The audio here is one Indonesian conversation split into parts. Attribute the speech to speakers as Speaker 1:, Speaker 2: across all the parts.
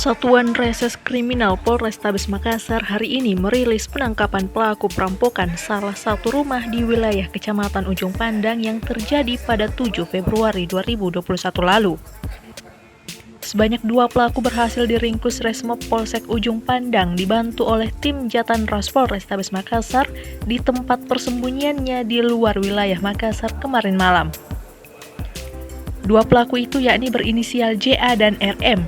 Speaker 1: Satuan Reses Kriminal Polrestabes Makassar hari ini merilis penangkapan pelaku perampokan salah satu rumah di wilayah Kecamatan Ujung Pandang yang terjadi pada 7 Februari 2021 lalu. Sebanyak 2 pelaku berhasil diringkus Resmob Polsek Ujung Pandang dibantu oleh tim Jatanras Polrestabes Makassar di tempat persembunyiannya di luar wilayah Makassar kemarin malam. 2 pelaku itu yakni berinisial JA dan RM.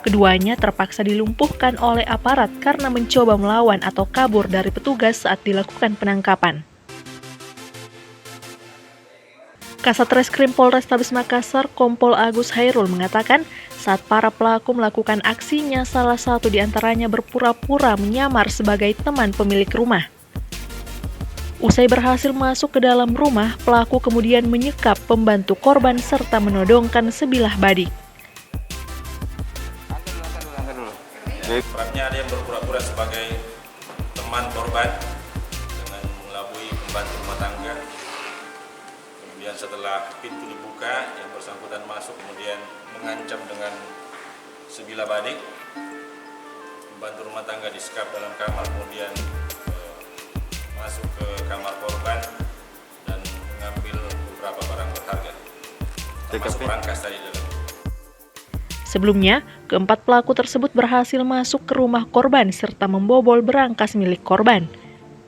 Speaker 1: Keduanya terpaksa dilumpuhkan oleh aparat karena mencoba melawan atau kabur dari petugas saat dilakukan penangkapan. Kasat Reskrim Polrestabes Makassar, Kompol Agus Hairul mengatakan, saat para pelaku melakukan aksinya, salah satu di antaranya berpura-pura menyamar sebagai teman pemilik rumah. Usai berhasil masuk ke dalam rumah, pelaku kemudian menyekap pembantu korban serta menodongkan sebilah badik.
Speaker 2: Perannya ada yang berpura-pura sebagai teman korban dengan mengelabui pembantu rumah tangga. Kemudian setelah pintu dibuka, yang bersangkutan masuk kemudian mengancam dengan sebilah badik. Pembantu rumah tangga disekap dalam kamar, kemudian masuk ke kamar korban dan mengambil beberapa barang berharga, termasuk rangkas tadi dalam.
Speaker 1: Sebelumnya, keempat pelaku tersebut berhasil masuk ke rumah korban serta membobol berangkas milik korban.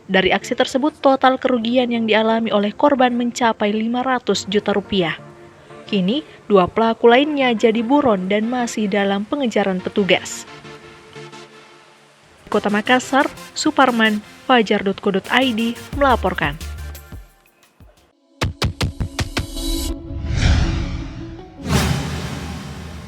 Speaker 1: Dari aksi tersebut, total kerugian yang dialami oleh korban mencapai 500 juta rupiah. Kini, 2 pelaku lainnya jadi buron dan masih dalam pengejaran petugas. Kota Makassar, Suparman, Fajar.co.id melaporkan.